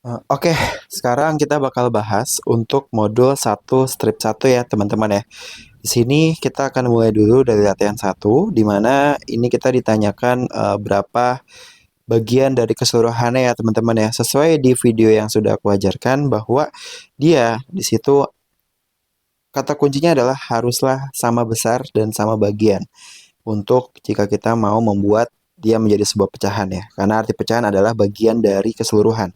Oke, sekarang kita bakal bahas untuk modul 1 strip 1 ya teman-teman ya. Di sini kita akan mulai dulu dari latihan 1, di mana ini kita ditanyakan berapa bagian dari keseluruhannya ya teman-teman ya. Sesuai di video yang sudah aku ajarkan bahwa dia di situ kata kuncinya adalah haruslah sama besar dan sama bagian untuk jika kita mau membuat dia menjadi sebuah pecahan ya. Karena arti pecahan adalah bagian dari keseluruhan.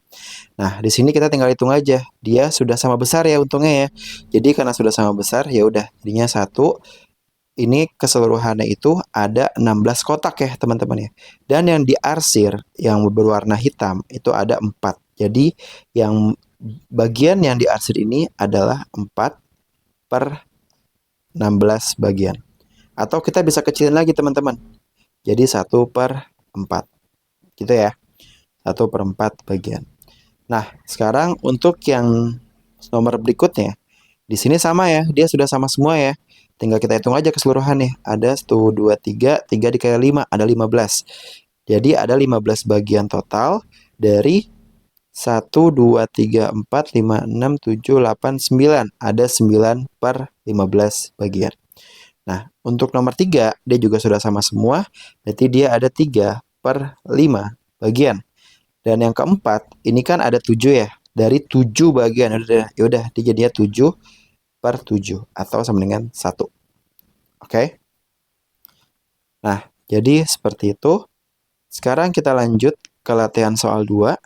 Nah, di sini kita tinggal hitung aja. Dia sudah sama besar ya untungnya ya. Jadi karena sudah sama besar, ya udah jadinya satu. Ini keseluruhannya itu ada 16 kotak ya teman-teman ya. Dan yang diarsir yang berwarna hitam itu ada 4. Jadi yang bagian yang diarsir ini adalah 4 per 16 bagian. Atau kita bisa kecilin lagi teman-teman. Jadi 1/4. Gitu ya. 1/4 bagian. Nah, sekarang untuk yang nomor berikutnya, di sini sama ya, dia sudah sama semua ya. Tinggal kita hitung aja keseluruhannya. Ada 1, 2, 3, 3 dikali 5, ada 15. Jadi ada 15 bagian total dari 1, 2, 3, 4, 5, 6, 7, 8, 9. Ada 9/15 bagian. Nah, untuk nomor 3, dia juga sudah sama semua. Berarti dia ada 3/5 bagian. Dan yang keempat, ini kan ada 7 ya. Dari 7 bagian, yaudah, dia jadinya 7/7 atau sama dengan 1. Oke? Nah, jadi seperti itu. Sekarang kita lanjut ke latihan soal 2.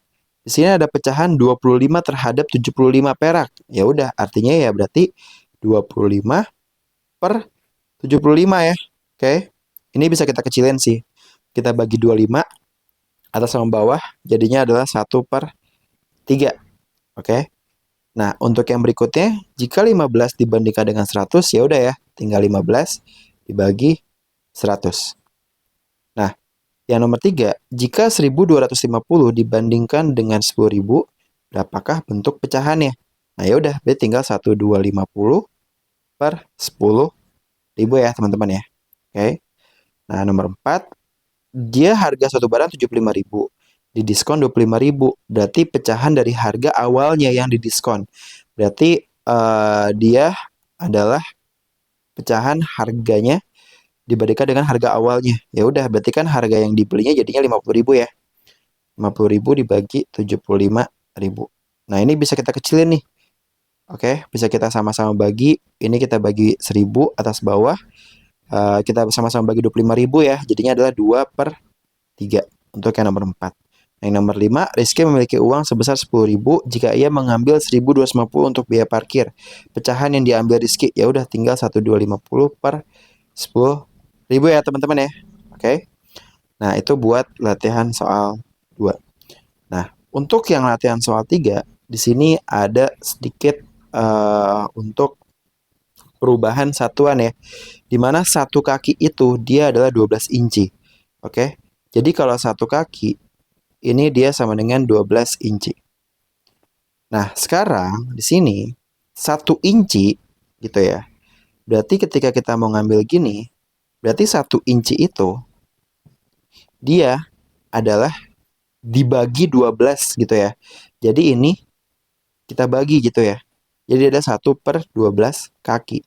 Di sini ada pecahan 25 terhadap 75 perak. Ya udah, artinya ya berarti 25/75 ya. Oke? Ini bisa kita kecilin sih. Kita bagi 25 atas sama bawah, jadinya adalah 1/3. Oke? Nah, untuk yang berikutnya, jika 15 dibandingkan dengan 100, ya udah ya, tinggal 15 dibagi 100. Nah, yang nomor 3, jika 1250 dibandingkan dengan 10.000, berapakah bentuk pecahannya? Nah, ya udah, berarti tinggal 1250/10.000 ya, teman-teman ya. Oke. Nah, nomor 4, dia harga satu barang 75.000, didiskon 25.000. Berarti pecahan dari harga awalnya yang didiskon. Berarti dia adalah pecahan harganya dibandingkan dengan harga awalnya. Ya udah, berarti kan harga yang dibelinya jadinya 50.000 ya. 50.000 dibagi 75.000. Nah, ini bisa kita kecilin nih. Oke, bisa kita sama-sama bagi. Ini kita bagi 1.000 atas bawah. Kita sama-sama bagi 25.000 ya. Jadinya adalah 2/3 untuk yang nomor 4. Nah, yang nomor 5, Rizky memiliki uang sebesar 10.000 jika ia mengambil 1.250 untuk biaya parkir. Pecahan yang diambil Rizky, ya udah tinggal 1.250/10.000 ya teman-teman ya. Oke. Nah, itu buat latihan soal 2. Nah, untuk yang latihan soal 3, di sini ada sedikit untuk perubahan satuan ya. Dimana satu kaki itu dia adalah 12 inci. Oke. Jadi kalau satu kaki ini dia sama dengan 12 inci. Nah, sekarang di sini 1 inci gitu ya. Berarti ketika kita mau ngambil gini, berarti 1 inci itu dia adalah dibagi 12 gitu ya. Jadi ini kita bagi gitu ya. Jadi ada 1/12 kaki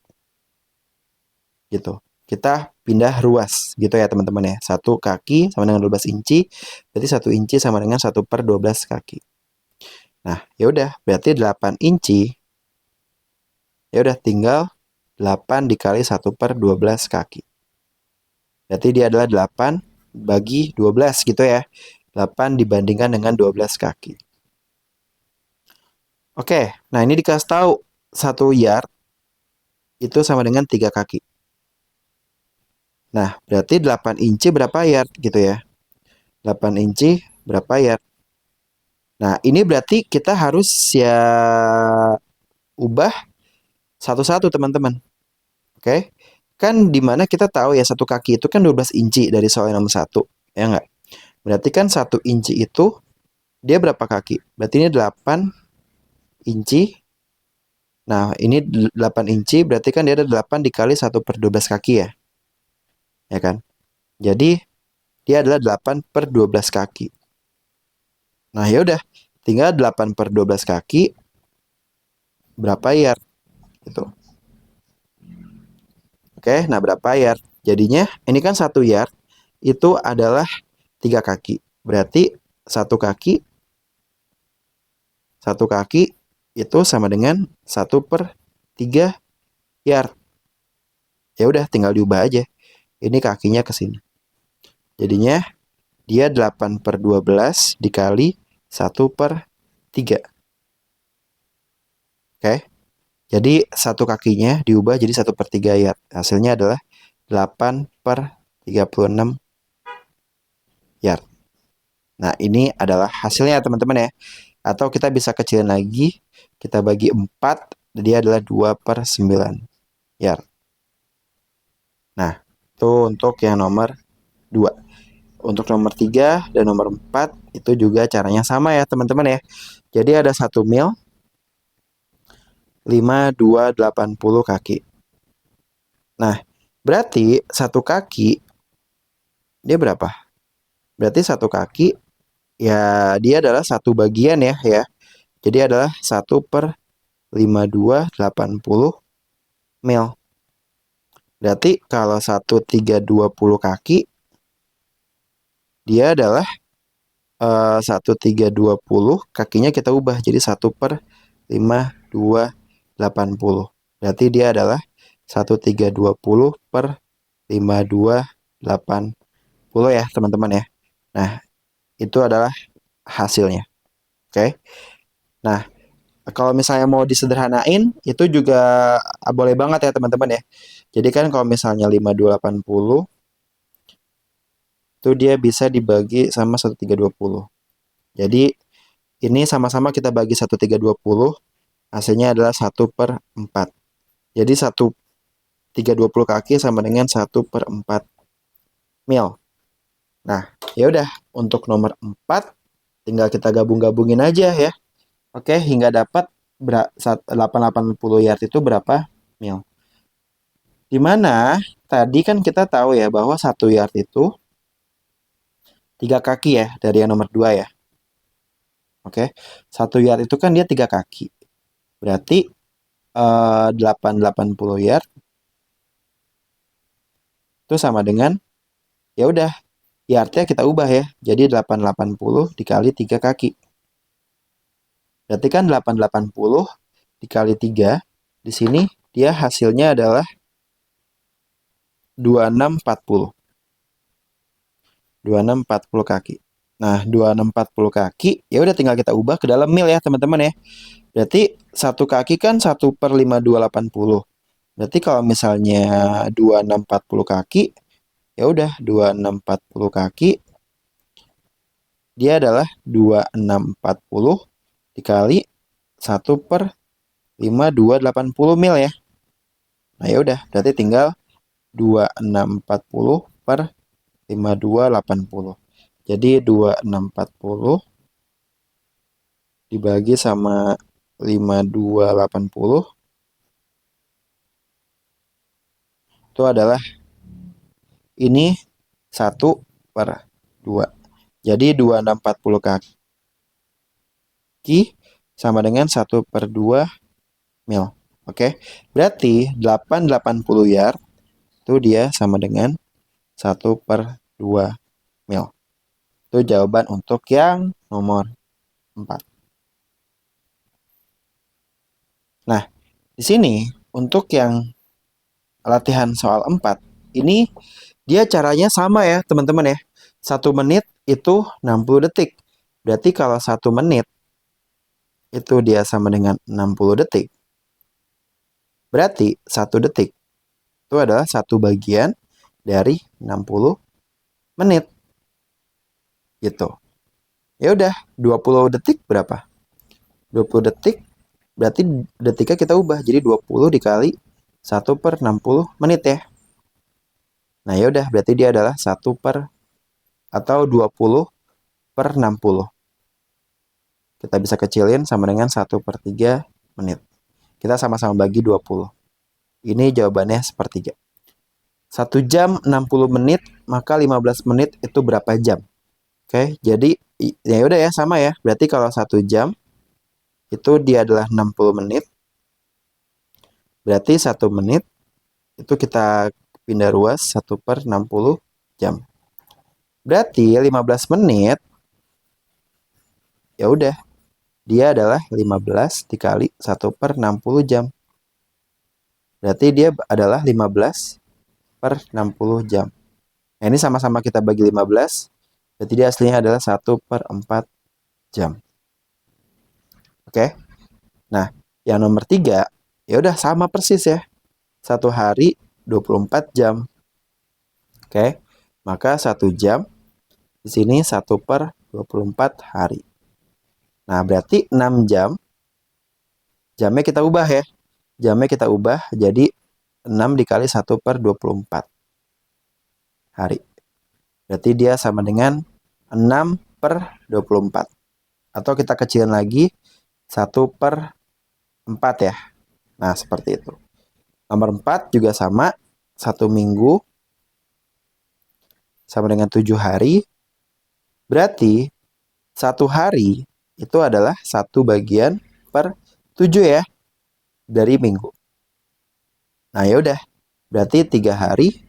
gitu. Kita pindah ruas gitu ya teman-teman ya. 1 kaki sama dengan 12 inci, berarti 1 inci sama dengan 1/12 kaki. Nah, ya udah, berarti 8 inci. Ya udah, tinggal 8 dikali 1/12 kaki. Berarti dia adalah 8 bagi 12 gitu ya. 8 dibandingkan dengan 12 kaki. Oke, nah ini dikasih tahu 1 yard itu sama dengan 3 kaki. Nah, berarti 8 inci berapa yard gitu ya. 8 inci berapa yard. Nah, ini berarti kita harus ya ubah satu-satu teman-teman. Oke. Kan dimana kita tahu ya 1 kaki itu kan 12 inci dari soal nomor 1. Ya enggak? Berarti kan 1 inci itu dia berapa kaki? Berarti ini 8 inci. Nah, ini 8 inci berarti kan dia ada 8 dikali 1/12 kaki ya. Ya kan? Jadi dia adalah 8/12 kaki. Nah, ya udah. tinggal 8 per 12 kaki, berapa yard? Gitu. Oke, nah berapa yard? Jadinya, ini kan 1 yard, itu adalah 3 kaki. Berarti satu kaki itu sama dengan 1 per 3 yard. Ya udah, tinggal diubah aja. Ini kakinya ke sini. Jadinya, dia 8 per 12 dikali 1 per 3. Oke. Jadi, satu kakinya diubah jadi 1 per 3 yard. Hasilnya adalah 8 per 36 yard. Nah, ini adalah hasilnya teman-teman ya. Atau kita bisa kecilin lagi. Kita bagi 4. Dia adalah 2 per 9 yard. Nah, itu untuk yang nomor 2. Untuk nomor 3 dan nomor 4 itu juga caranya sama ya teman-teman ya. Jadi ada 1 mil 5, 2, 80 kaki. Nah, berarti satu kaki dia berapa? Berarti satu kaki ya dia adalah satu bagian ya. Jadi adalah 1 per 5, 2, 80 mil. Berarti kalau 1, 3, 20 kaki dia adalah 1, 3, 20 kakinya kita ubah jadi 1 per 5, 2, 80. Berarti dia adalah 1, 3, 20 per 5, 2, 80 ya teman-teman ya. Nah, itu adalah hasilnya. Oke. Nah, kalau misalnya mau disederhanain, itu juga boleh banget ya teman-teman ya. Jadi kan kalau misalnya 5, 2, 80, itu dia bisa dibagi sama 1, 3, 20. Jadi, ini sama-sama kita bagi 1, 3, 20, hasilnya adalah 1 per 4. Jadi 1, 3, 20 kaki sama dengan 1 per 4 mil. Nah, ya udah untuk nomor 4, tinggal kita gabung-gabungin aja ya. Oke, hingga dapat 880 yard itu berapa mil. Dimana tadi kan kita tahu ya bahwa 1 yard itu 3 kaki ya dari yang nomor 2 ya. Oke, 1 yard itu kan dia 3 kaki. Berarti 880 yard itu sama dengan ya udah yardnya kita ubah ya. Jadi 880 dikali 3 kaki. Berarti kan 880 dikali 3 di sini dia hasilnya adalah 2640. 2640 kaki. Nah, 2640 kaki, ya udah tinggal kita ubah ke dalam mil ya, teman-teman ya. Berarti satu kaki kan 1 per 5, 2, 80. Berarti kalau misalnya 2640 kaki, ya udah 2640 kaki dia adalah 2640 dikali 1 per 5, 2, 80 mil ya. Nah, ya udah, berarti tinggal 2640 per 5, 2, 80. Jadi 2640 dibagi sama 5, 2, 80 itu adalah ini 1 per 2. Jadi 2640 kaki sama dengan 1 per 2 mil. Oke, berarti 880 yard itu dia sama dengan 1 per 2 mil. Itu jawaban untuk yang nomor 4. Nah, di sini untuk yang latihan soal 4, ini dia caranya sama ya teman-teman ya. 1 menit itu 60 detik. Berarti kalau 1 menit itu dia sama dengan 60 detik. Berarti 1 detik itu adalah 1 bagian dari 60 menit. Gitu. Ya udah, 20 detik berapa? 20 detik berarti detiknya kita ubah jadi 20 dikali 1 per 60 menit ya. Nah, ya udah berarti dia adalah 1 per atau 20 per 60. Kita bisa kecilin sama dengan 1 per 3 menit. Kita sama-sama bagi 20. Ini jawabannya sepertiga. 1 jam 60 menit, maka 15 menit itu berapa jam? Oke, jadi Ya udah ya, sama ya. Berarti kalau 1 jam itu dia adalah 60 menit. Berarti 1 menit itu kita pindah ruas 1/60 jam. Berarti 15 menit ya udah dia adalah 15 dikali 1/60 jam. Berarti dia adalah 15/60 jam. Nah, ini sama-sama kita bagi 15. Berarti dia aslinya adalah 1/4 jam. Oke. Nah, yang nomor 3, ya udah sama persis ya. 1 hari 24 jam. Oke. Maka 1 jam di sini 1/24 hari. Nah, berarti 6 jam. Jamnya kita ubah ya. Jamnya kita ubah jadi 6 dikali 1/24 hari. Berarti dia sama dengan 6/24. Atau kita kecilin lagi 1/4 ya. Nah, seperti itu. Nomor 4 juga sama. 1 minggu sama dengan 7 hari. Berarti 1 hari itu adalah 1 bagian per 7 ya. Dari minggu. Nah, ya udah. Berarti 3 hari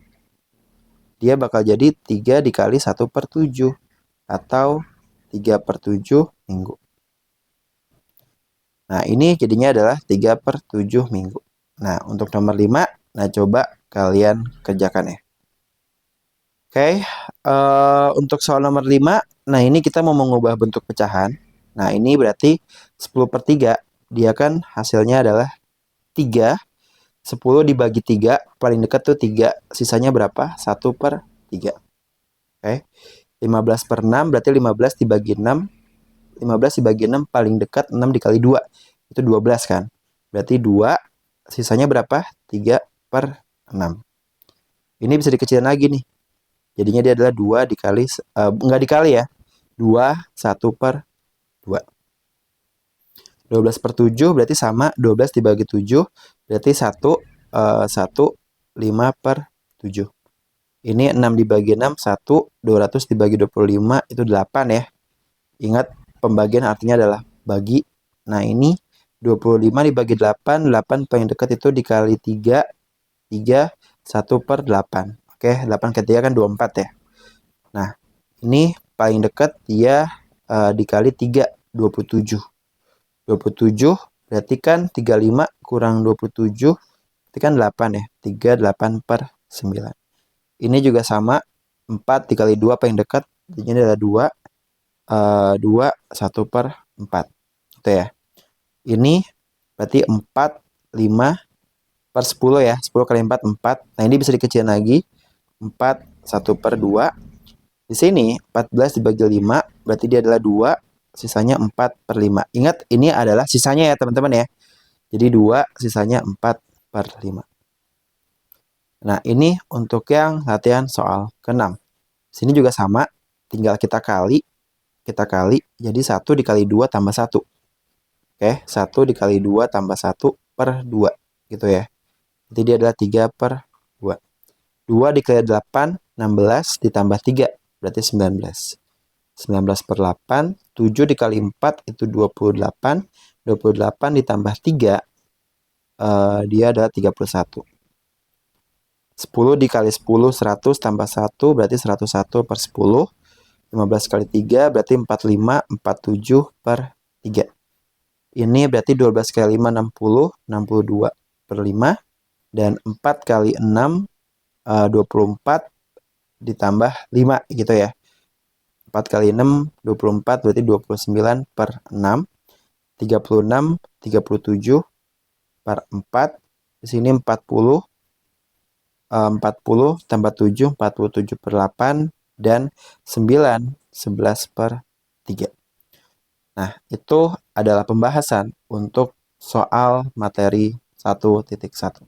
dia bakal jadi 3 dikali 1/7 atau 3/7 minggu. Nah, ini jadinya adalah 3/7 minggu. Nah, untuk nomor 5, nah coba kalian kerjakan ya. Oke, untuk soal nomor 5, nah ini kita mau mengubah bentuk pecahan. Nah, ini berarti 10/3, dia kan hasilnya adalah 3. 10 dibagi 3, paling dekat tuh 3. Sisanya berapa? 1/3. Oke. 15/6 berarti 15 dibagi 6. 15 dibagi 6 paling dekat 6 dikali 2. Itu 12 kan? Berarti 2. Sisanya berapa? 3/6. Ini bisa dikecilin lagi nih. Jadinya dia adalah 2 dikali, enggak dikali ya. 2, 1/2. 12/7 berarti sama 12 dibagi 7 berarti 1, 5/7. Ini 6 dibagi 6 1, 200 dibagi 25 itu 8 ya. Ingat pembagian artinya adalah bagi. Nah, ini 25 dibagi 8, 8 paling dekat itu dikali 3, 3 1/8. Oke, 8 ke 3 kan 24 ya. Nah, ini paling dekat dia dikali 3, 27. 27 berarti kan 35 kurang 27 berarti kan 8 ya. 3, 8/9. Ini juga sama 4 dikali 2 paling dekat ini adalah 2, 2 1/4. Itu ya. Ini berarti 4, 5/10 ya. 10 kali 4, 4. Nah, ini bisa dikecilin lagi. 4, 1/2. Di sini 14 dibagi 5 berarti dia adalah 2. Sisanya 4/5. Ingat ini adalah sisanya ya teman-teman ya. Jadi 2 sisanya 4/5. Nah, ini untuk yang latihan soal ke-6. Sini juga sama, tinggal kita kali jadi 1 dikali 2 tambah 1. Oke, 1 dikali 2 tambah 1/2 gitu ya. Jadi dia adalah 3/2. 2 dikali 8 16 ditambah 3 berarti 19. 19/8, 7 dikali 4 itu 28. 28 ditambah 3 dia adalah 31. 10 dikali 10 100 tambah 1 berarti 101/10. 15 kali 3 berarti 45, 47/3. Ini berarti 12 kali 5 60, 62/5 dan 4 kali 6 24 ditambah 5 gitu ya. 4 kali 6 24 berarti 29/6. 36 37/4. Di sini 40 40 tambah 7 47/8 dan 9 11/3. Nah, itu adalah pembahasan untuk soal materi 1.1.